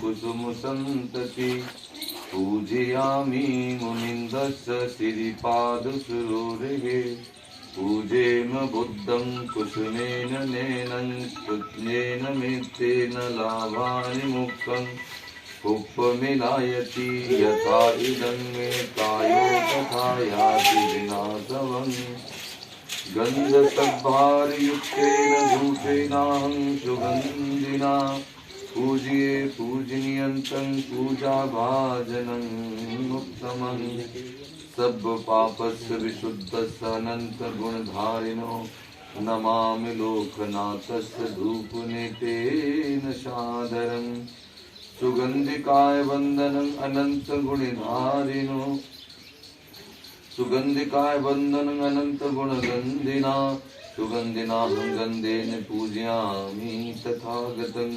कुसुमसन्तति पूजयामि मुनिन्दस्य श्रीपादसरोरुहे पूजेम बुद्धं कुसुमेन नैनं स्तुत्येन मित्तेन लाभानि मुक्तं पुष्पमिलायति यथा इदं मे कायो तथा याति विनाशवन् गन्धसद्भारयुक्तेन धूपेनाहं सुगन्धिना पूज्ये पूजनीयन्तं पूजाभाजनं उत्तमं सर्वपापस्य विशुद्धस्य अनन्तगुणधारिणो नमामि लोकनाथस्य धूपनेतेन सादरं सुगन्धिकाय वन्दनम् अनन्तगुणधारिणो सुगन्धिकाय वन्दनम् अनन्तगुणगन्धिना सुगन्धिना गन्धेन पूजयामि तथागतं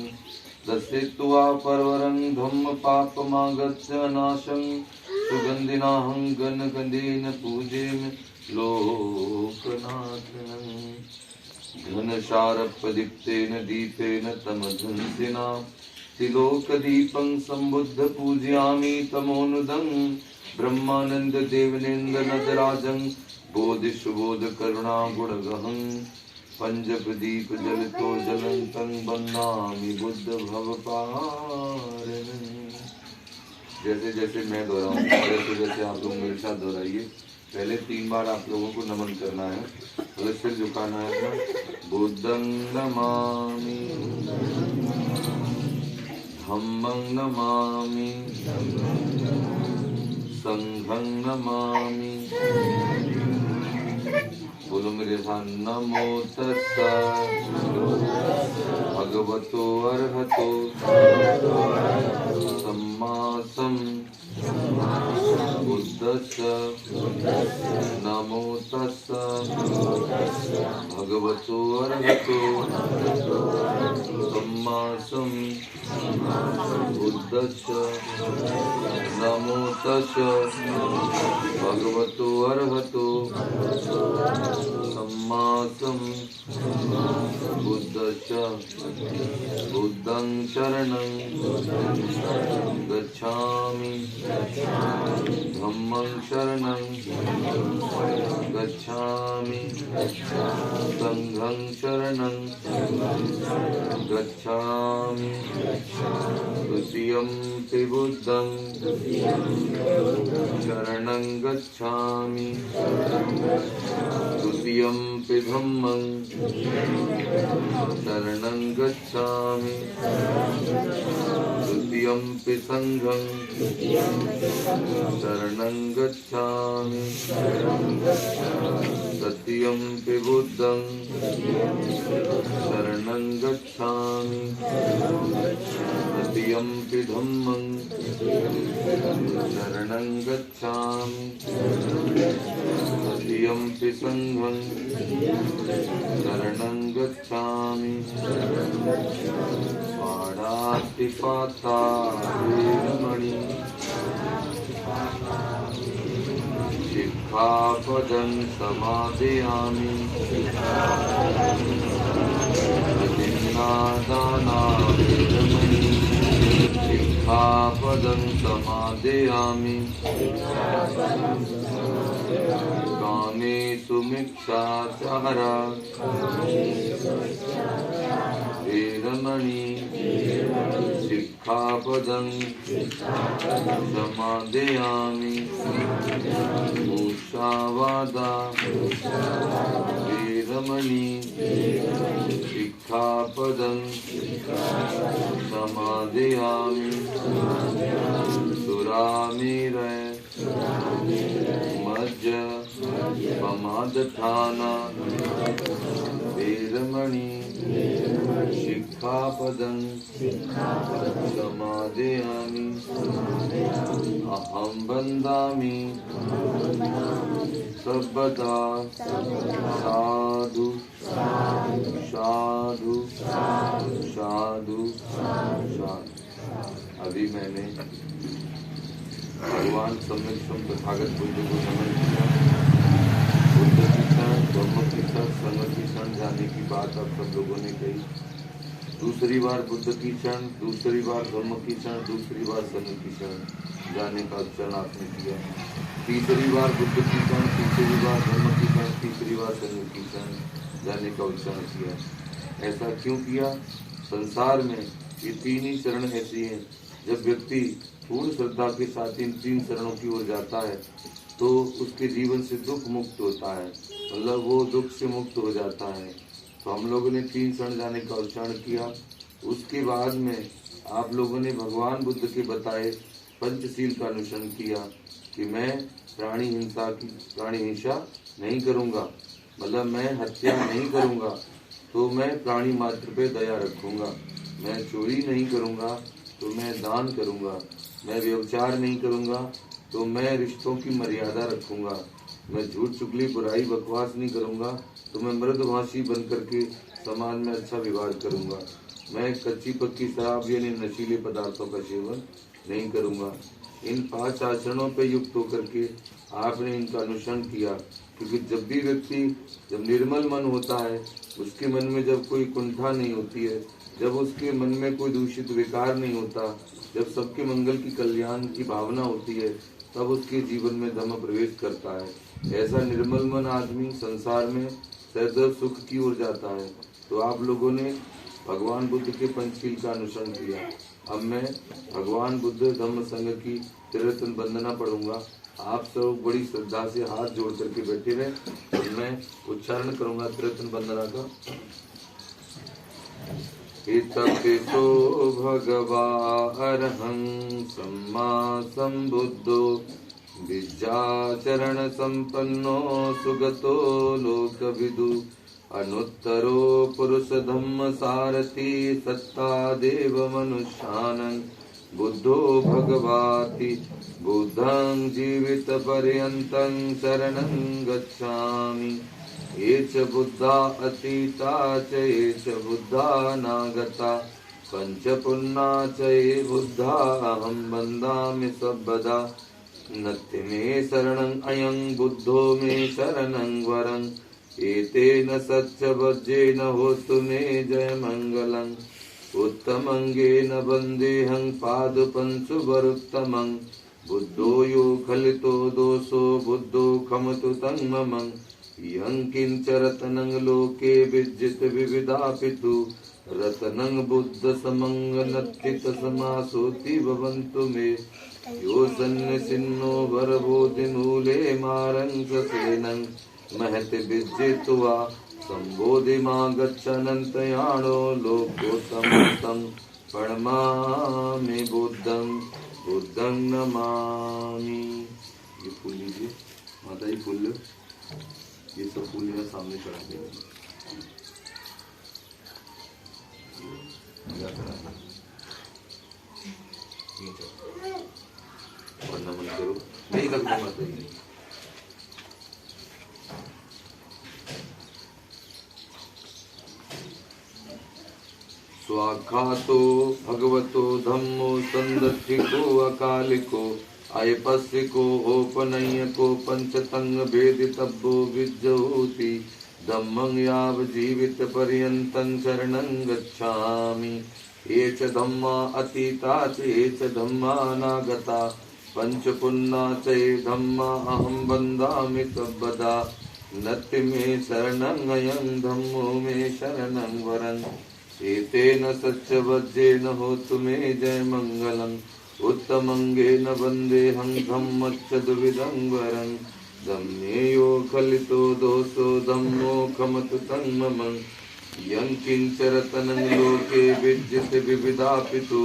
दर्शयित्वा परवरं धम्मपापमागच्छ नाशं सुगन्धिनाहं गन्धेन पूजेमि लोकनाथनं घनशारप्रदीप्तेन दीपेन तमधंसिना तिलोकदीपं सम्बुद्ध पूजयामि तमोनुदं ब्रह्मानंद देवनेन्द्र नटराजं बोधिसुबोधकरुणा गुणगहं पंचप्रदीप जलतो ज्वलन्तं वन्दामि बुद्ध भवपारणं। जैसे जैसे मैं दोहराऊं वैसे जैसे आप लोग मेरे साथ दोहराइए। पहले 3 बार आप लोगों को नमन करना है, पहले सिर झुकाना है अपना। बुद्धं नमामि, धम्मं नमामि, संघं नमामि। बोलो मेरे साथ, नमो तस्सा भगवतो अर्हतो सम्मा सम्बुद्धस्स। नमो तस्सा भगवतो अर्हतो सम्मा सम्बुद्धस्स। नमो तस्सा भगवतो अर्हतो सम्मा सम्बुद्धस्स। बुद्धं शरणं गच्छामि, धम्मं शरणं गच्छामि, संघं शरणं गच्छामि। द्वितीयं बुद्धं शरणं गच्छामि, द्वितीयं धम्मं शरणं गच्छामि, तृतीयं संघं शरणं गच्छामि, तृतीयं बुद्धं शरणं गच्छामि, तृतीयं धम्मं शरणं गच्छामि, तृतीयं संघं शरणं गच्छामि। पाणातिपाता वेरमणि शिक्षापदं समादयामि। प्रतिज्ञादाना वेरमणि शिक्षापदं समादयामि। कामेषु मिथ्याचारा वेरमणि शिक्षापदं समादयामि। मुषावादा वेरमणि शिक्षापदं समादयामि। सुरामेरय मज्ज पमादठाना वेरमणि शिक्षापदं समादयामि। अहं वन्दामि सर्वदा साधु साधु साधु साधु। अभी मैंने भगवान सम्यक तथागत बुद्ध को नमन किया। बुद्ध की शरण, ब्रह्म की शरण, संघ की शरण जाने की बात आप सब लोगों ने कही। दूसरी बार बुद्ध की शरण, दूसरी बार धम्म की शरण, दूसरी बार संघ की शरण जाने का उच्चारण आपने किया। तीसरी बार बुद्ध की शरण, तीसरी बार धम्म की शरण, तीसरी बार संघ की शरण जाने का उच्चारण किया। ऐसा क्यों किया? संसार में ये तीन ही शरण ऐसी हैं, जब व्यक्ति पूर्ण श्रद्धा के साथ इन तीन शरणों की ओर जाता है तो उसके जीवन से दुख मुक्त होता है, मतलब वो दुख से मुक्त हो जाता है। तो हम लोगों ने तीन शरण जाने का उच्चारण किया। उसके बाद में आप लोगों ने भगवान बुद्ध के बताए पंचशील का अनुसरण किया कि मैं प्राणी हिंसा नहीं करूंगा, मतलब मैं हत्या नहीं करूंगा, तो मैं प्राणी मात्र पे दया रखूंगा, मैं चोरी नहीं करूंगा तो मैं दान करूंगा, मैं व्यभिचार नहीं करूंगा तो मैं रिश्तों की मर्यादा रखूंगा, मैं झूठ चुगली बुराई बकवास नहीं करूंगा तो मैं मृदभाषी बन करके समाज में अच्छा व्यवहार करूंगा, मैं कच्ची पक्की शराब यानी नशीले पदार्थों का सेवन नहीं करूंगा। इन 5 आचरणों पर युक्त होकर के आपने इनका अनुसरण किया, क्योंकि जब भी व्यक्ति जब निर्मल मन होता है, उसके मन में जब कोई कुंठा नहीं होती है, जब उसके मन में कोई दूषित विकार नहीं होता, जब सबके मंगल की कल्याण की भावना होती है, तब उसके जीवन में धम्म प्रवेश करता है। ऐसा निर्मल मन आदमी संसार में सदैव सुख की ओर जाता है। तो आप लोगों ने भगवान बुद्ध के पंचशील का अनुसरण किया। अब मैं भगवान बुद्ध धम्म संघ की त्रिरत्न वंदना पढ़ूंगा। आप सब बड़ी श्रद्धा से हाथ जोड़ करके बैठे रहे और मैं उच्चारण करूंगा त्रिरत्न वंदना का। इतपितो भगवा अरहं सम्मा संबुद्धो विद्याचरण संपन्नो सुगतो लोकविदु अनुत्तरो पुरुष धम्म सारथी सत्ता देव मनुष्यानं बुद्धो भगवाति बुद्धं जीवित पर्यन्तं शरणं गच्छामि। ये च बुद्धा अतीता च ये च बुद्धा नागता पंच पुन्ना च ये बुद्धा अहं वन्दामि सर्वदा। नत्ति मे शरणं अयं बुद्धो मे शरणं वरं एतेन सच्च वज्रेन होतु मे जय मंगलम्। उत्तमंगेन वन्देऽहं पादपं सुवरोत्तमं बुद्धो यो खलितो दोषो बुद्धो खमतु तं मम। यं किंच रत्नं लोके विज्जित विविधापितु रत्नं बुद्ध समं नत्थित समासोति भवन्तु मे। यो सन्निसिन्नो वरबोधि मूले मारं ससेनं महति विज्जित्वा संबोधि मा गच्छनन्तयाणो लोकोत्तमं प्रणमामि बुद्धं नमामि। ये फूल लीजिए माता जी, फूल ये सब फूल मेरे सामने चढ़ा देंगे। और नमन करो, नहीं लगता माता जी। स्वाखातो भगवतो धम्मो संदर्शिको अकालिको अयपस्विको औपनय्यको पंचतंग भेदितव्यो विज्जहोति धम्मं याव जीवित पर्यन्तं शरणं गच्छामि। ये च धम्मा अतीता च ये च धम्मा अनागता पंच पुन्ना च ये धम्मा अहं वन्दामि सर्वदा। नत्ति मे शरणं अयं धम्मो मे शरणं वरं एतेन सच्च वज्रेन होतु मे जय मंगलम्। उत्तमंगेन वन्देऽहं धम्मच्च द्विविधं वरं धम्मे यो खलितो दोषो धम्मो खमतु तं मम। यं किंच रत्नं लोके विज्जित विविधापितु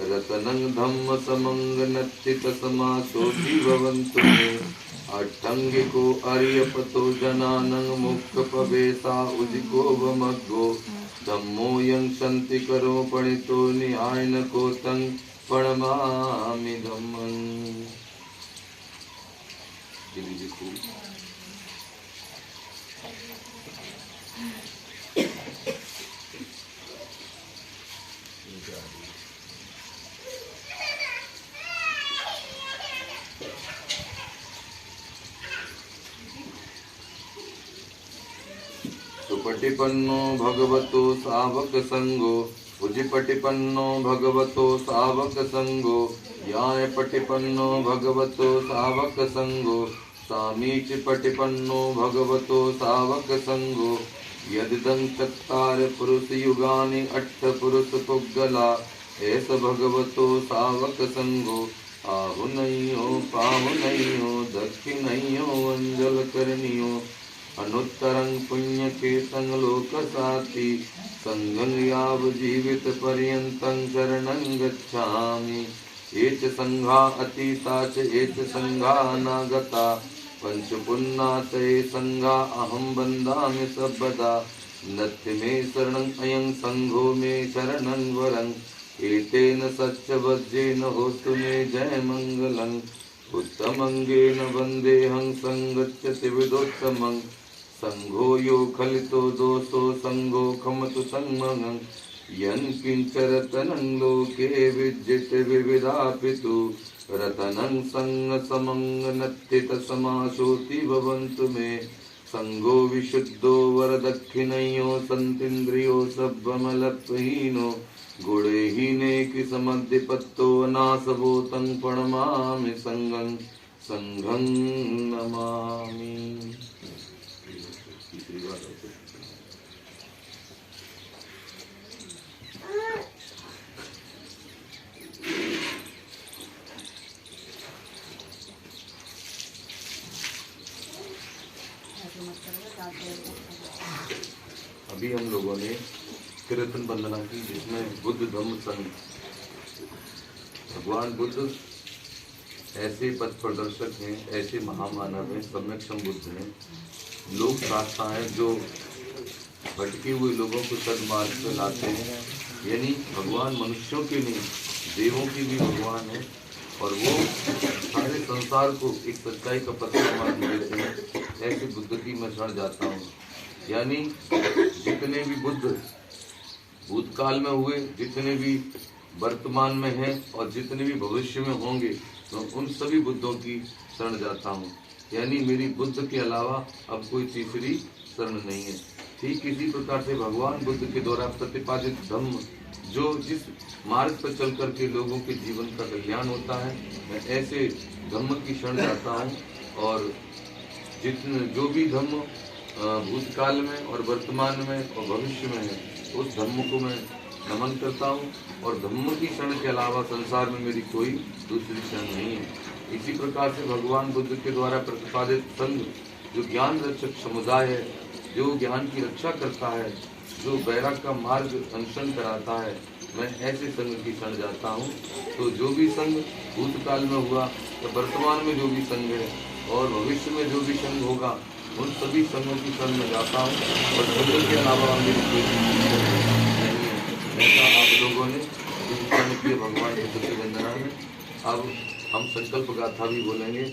रत्नं धम्म समं नत्थित समासोऽपि भवन्तु मे। अट्टंगिको अर्यपतो जनानं मुक्तपवेशा उजिको वमग्गो धम्मो यं संति करो पणितो न्यायन को तं प्रणमामि धम्मं। सुपटिपन्नो भगवतो सावक संगो उजिपटिपन्नो भगवतो सावक संगो याय पटिपन्नो भगवतो सावक संगो सामीच पटिपन्नो भगवतो सावक संगो यदिदं चत्तार पुरुष युगानि अट्ठ पुरुष पुग्गला ऐस भगवतो सावक संगो आहुनयो पाहुनयो दक्षिणयो अंजल करनियो अनुत्तरं पुण्य के संग लोक साथी संगं याव जीवित पर्यंतं शरणं गच्छामि एच संघा अतीता च एच संघा अनागता पंच पुन्ना ते संघा अहं बन्धामि सर्वदा नत्थि मे शरणं अयं संघो मे शरणं वरं एतेन सच्चवज्जेन होतु मे जय मंगलं उत्तमंगेन वन्देऽहं संगच्छति विदोत्तमं संघो यो खलितो दोषो संघो खमतु संमनं यन् किंचरतनं लोके विद्यते विविधापितु रतनं संग समं नत्थित समाशोति भवन्तु मे संघो विशुद्धो वरदक्षिणयो सन्तीन्द्रियो सब्बमलपहीनो गुणहीने किसमद्धिपत्तो अनासवो तं प्रणमामि संघं संघं नमामि। अभी हम लोगों ने कीर्तन वंदना की जिसमें बुद्ध धम्म संघ, भगवान बुद्ध ऐसे पथ प्रदर्शक हैं, ऐसे महामानव हैं, सम्यक संबुद्ध हैं, लोक शास्त्र हैं जो भटके हुए लोगों को सद्मार्ग पे लाते हैं। यानी भगवान मनुष्यों के नहीं देवों की भी भगवान है और वो सारे संसार को एक सच्चाई का पथ प्रमाण देते हैं। ऐसे बुद्ध की मैं शरण जाता हूँ। यानी जितने भी बुद्ध भूतकाल में हुए, जितने भी वर्तमान में हैं और जितने भी भविष्य में होंगे, तो उन सभी बुद्धों की शरण जाता हूँ। यानी मेरी बुद्ध के अलावा अब कोई तीसरी शरण नहीं है। ठीक इसी प्रकार से भगवान बुद्ध के द्वारा प्रतिपादित धम्म, जो जिस मार्ग पर चल करके लोगों के जीवन का कल्याण होता है, मैं ऐसे धम्म की शरण जाता हूँ। और जितने जो भी धम्म भूतकाल में और वर्तमान में और भविष्य में है, उस धम्म को मैं नमन करता हूँ। और धम्म की शरण के अलावा संसार में मेरी कोई दूसरी शरण नहीं है। इसी प्रकार से भगवान बुद्ध के द्वारा प्रतिपादित संघ, जो ज्ञान रक्षक समुदाय है, जो ज्ञान की रक्षा करता है, जो वैराग का मार्ग अनुसरण कराता है, मैं ऐसे संघ की शरण जाता हूँ। तो जो भी संघ भूतकाल में हुआ या वर्तमान में जो भी संघ है और भविष्य में जो भी संघ होगा, उन सभी संघों की शरण में जाता हूँ। और बुद्ध के अलावा मेरी कोई नहीं है। ऐसा आप लोगों ने किया भगवान के प्रति वंदना में। अब हम संकल्प गाथा भी बोलेंगे।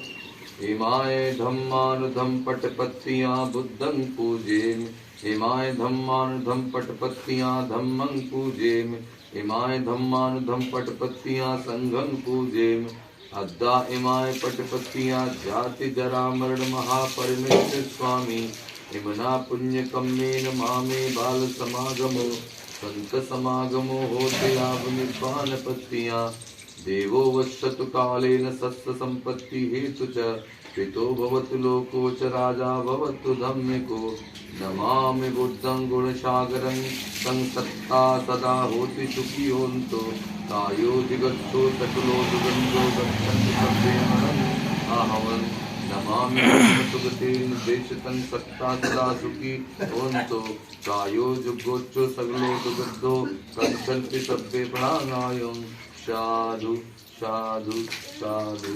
इमाय धम्मानुधम पटपत्तियां बुद्धं पूजेम, इमाय धम्मानुधम पटपत्तियां धम्मं पूजेम, इमाय धम्मानुधम पटपत्तियां संघं पूजेम, अद्दा इमाय पटपत्तियां जाति जरा मरण महापरमेश्वर स्वामी, इमना पुण्य कम्मेन मामे बाल समागमो संत समागमो होते आव निर्वाण पत्तियां, देवो वश्यतु कालेन सत्स संपत्ति हेतु च, पितो भवतु लोको च राजा भवतु धम्मिको, नमामि बुद्धं गुणसागरं संसत्ता सदा होति सुखी होन्तु, कायो जिगत्सो सकलो दुगन्धो गच्छन्तु सर्वे अहं, नमामि सुगतेन देशतं सत्ता सदा सुखी होन्तु, कायो जुगोच्चो सगलो दुगन्धो गच्छन्ति सर्वे प्राणायाम। साधु साधु साधु।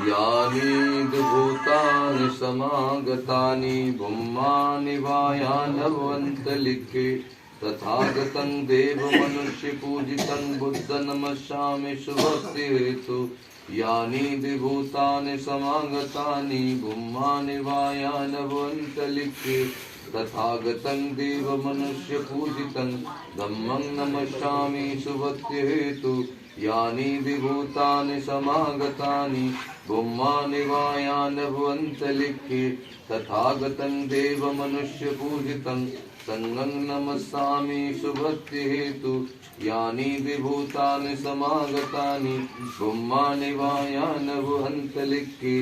यानि भूतानि समागतानि ब्रह्माणि वायानवन्तलिखे, तथागतं देव मनुष्य पूजितं बुद्ध नमस्यामि शुभक्ति हेतु यानि विभूतानि समागतानि ब्रह्माणि वायानवन्तलिखे तथागतं देव मनुष्य पूजितं धम्मं नमस्यामि शुभक्ति हेतु यानि विभूतानि समागतानि ब्रह्माणि वायानवन्तलिखे तथागतं देव मनुष्य पूजितं संगं नमस्यामि शुभक्ति हेतु यानि विभूतानि समागतानि ब्रह्माणि वायानवन्तलिखे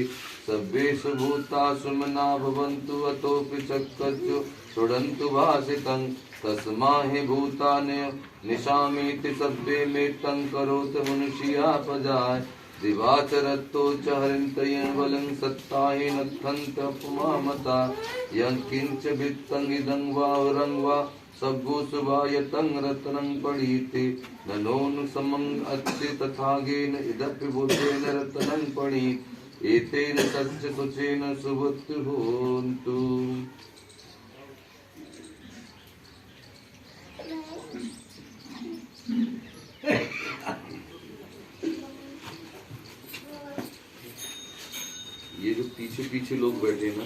सर्वेषु भूतासु मना भवन्तु अतोऽपि चक्रस्य शृण्वन्तु भासितं तस्माहि भूतानि निशामीति सभ्ये मेत्तं करोति मनुष्यापजाय दिवाचरतो च हरिन्तयं बलं सत्ताहि नत्थन्तपमामता यं किञ्च वित्तं इदं वा वरं वा सद्गोसुभायतं रत्नं पणीति ननोनु समं अस्ति तथागेन इदपि बुद्धेन रत्नं पणीति एतेन सच्च सुचेन सुबुद्धि होन्तु। ये जो पीछे पीछे लोग बैठे ना,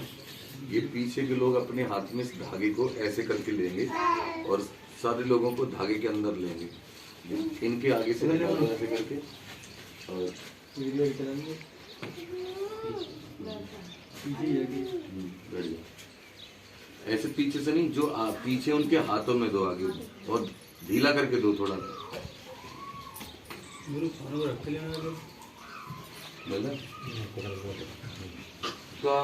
ये पीछे के लोग अपने हाथ में इस धागे को ऐसे करके लेंगे और सारे लोगों को धागे के अंदर लेंगे। इनके आगे से निकालो ऐसे करके और ऐसे पीछे से नहीं, जो पीछे उनके हाथों में दो आगे और ढीला करके दो थोड़ा का